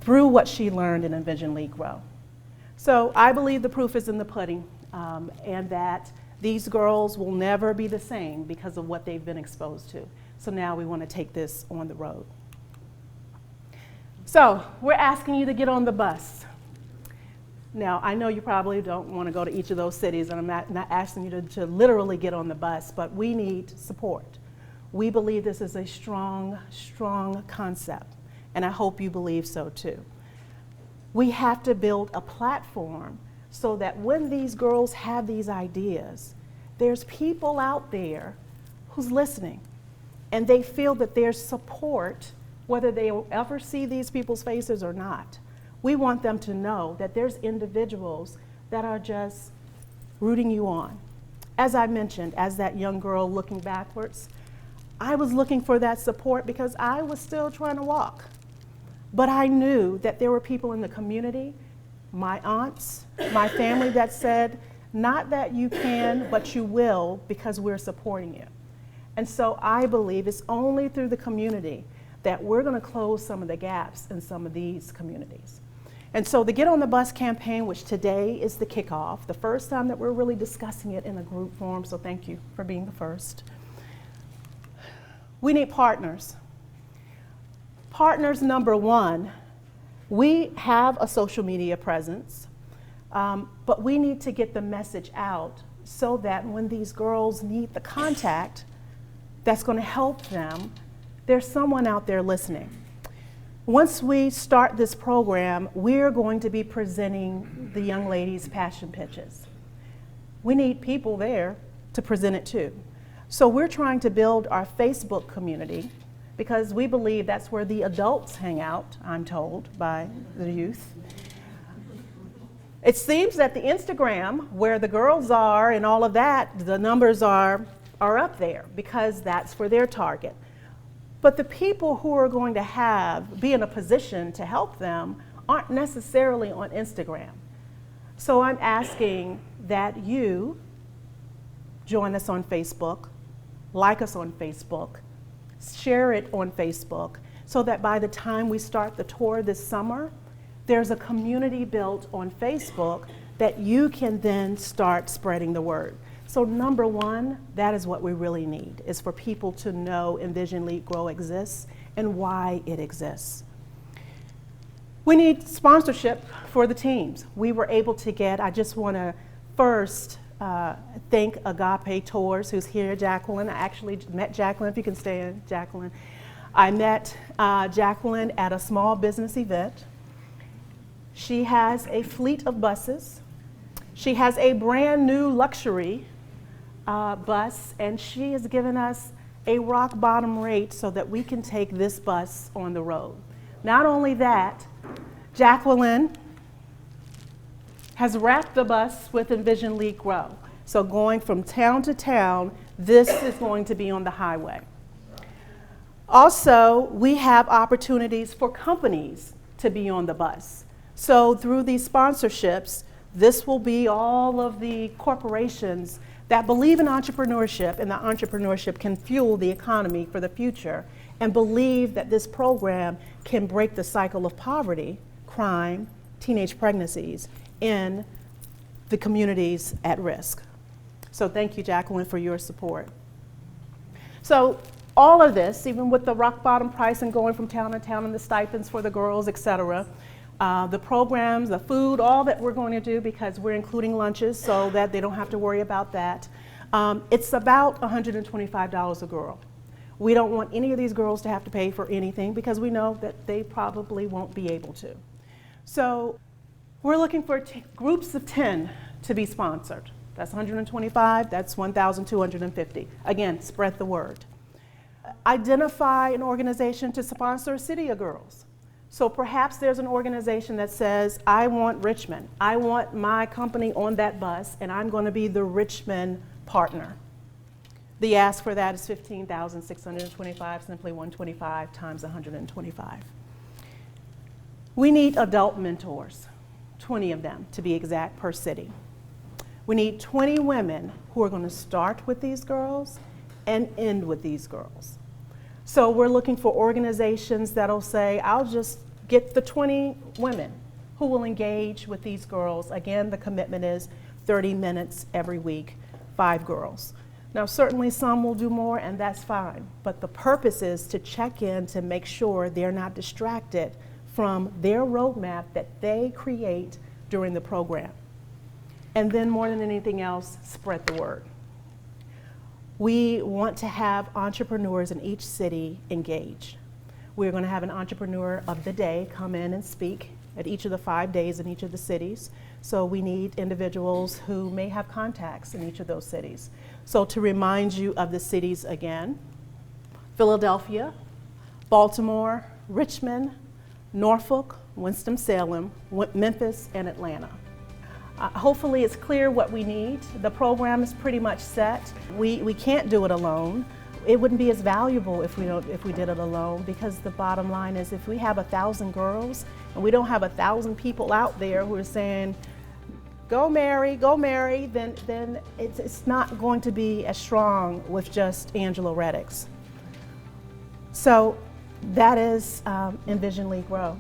through what she learned in Envision Lead Grow. So I believe the proof is in the pudding, and that these girls will never be the same because of what they've been exposed to. So now we want to take this on the road. So we're asking you to get on the bus. Now, I know you probably don't want to go to each of those cities, and I'm not asking you to literally get on the bus, but we need support. We believe this is a strong, strong concept, and I hope you believe so too. We have to build a platform so that when these girls have these ideas, there's people out there who's listening, and they feel that there's support, whether they will ever see these people's faces or not. We want them to know that there's individuals that are just rooting you on. As I mentioned, as that young girl looking backwards, I was looking for that support because I was still trying to walk. But I knew that there were people in the community, my aunts, my family, that said, not that you can, but you will, because we're supporting you. And so I believe it's only through the community that we're going to close some of the gaps in some of these communities. And so the Get on the Bus campaign, which today is the kickoff, the first time that we're really discussing it in a group form, so thank you for being the first. We need partners. Partners number one, we have a social media presence, but we need to get the message out so that when these girls need the contact that's going to help them, there's someone out there listening. Once we start this program, we're going to be presenting the young ladies' passion pitches. We need people there to present it to. So we're trying to build our Facebook community because we believe that's where the adults hang out, I'm told, by the youth. It seems that the Instagram, where the girls are and all of that, the numbers are up there because that's for their target. But the people who are going to be in a position to help them aren't necessarily on Instagram. So I'm asking that you join us on Facebook, like us on Facebook, share it on Facebook, so that by the time we start the tour this summer, there's a community built on Facebook that you can then start spreading the word. So number one, that is what we really need, is for people to know Envision Lead Grow exists and why it exists. We need sponsorship for the teams. We were able to get, I just want to first thank Agape Tours, who's here, Jacqueline. I actually met Jacqueline, if you can stand, Jacqueline. I met Jacqueline at a small business event. She has a fleet of buses. She has a brand new luxury bus, and she has given us a rock bottom rate so that we can take this bus on the road. Not only that, Jacqueline has wrapped the bus with Envision Lead Grow. So going from town to town, this is going to be on the highway. Also, we have opportunities for companies to be on the bus. So through these sponsorships, this will be all of the corporations that believe in entrepreneurship, and that entrepreneurship can fuel the economy for the future, and believe that this program can break the cycle of poverty, crime, teenage pregnancies in the communities at risk. So thank you, Jacqueline, for your support. So all of this, even with the rock bottom price and going from town to town and the stipends for the girls, et cetera, the programs, the food, all that we're going to do, because we're including lunches so that they don't have to worry about that. It's about $125 a girl. We don't want any of these girls to have to pay for anything because we know that they probably won't be able to. So we're looking for groups of 10 to be sponsored. That's 125, that's 1,250. Again, spread the word. Identify an organization to sponsor a city of girls. So perhaps there's an organization that says, I want Richmond. I want my company on that bus, and I'm going to be the Richmond partner. The ask for that is $15,625, simply 125 times 125. We need adult mentors, 20 of them to be exact per city. We need 20 women who are going to start with these girls and end with these girls. So we're looking for organizations that'll say, I'll just get the 20 women who will engage with these girls. Again, the commitment is 30 minutes every week, 5 girls. Now, certainly some will do more, and that's fine, but the purpose is to check in to make sure they're not distracted from their roadmap that they create during the program. And then more than anything else, spread the word. We want to have entrepreneurs in each city engaged. We're going to have an entrepreneur of the day come in and speak at each of the 5 days in each of the cities. So we need individuals who may have contacts in each of those cities. So to remind you of the cities again: Philadelphia, Baltimore, Richmond, Norfolk, Winston-Salem, Memphis, and Atlanta. Hopefully it's clear what we need. The program is pretty much set. We can't do it alone. It wouldn't be as valuable if we did it alone, because the bottom line is, if we have 1,000 girls and we don't have 1,000 people out there who are saying, go Mary, then it's not going to be as strong with just Angela Reddicks. So that is Envision Lead Grow.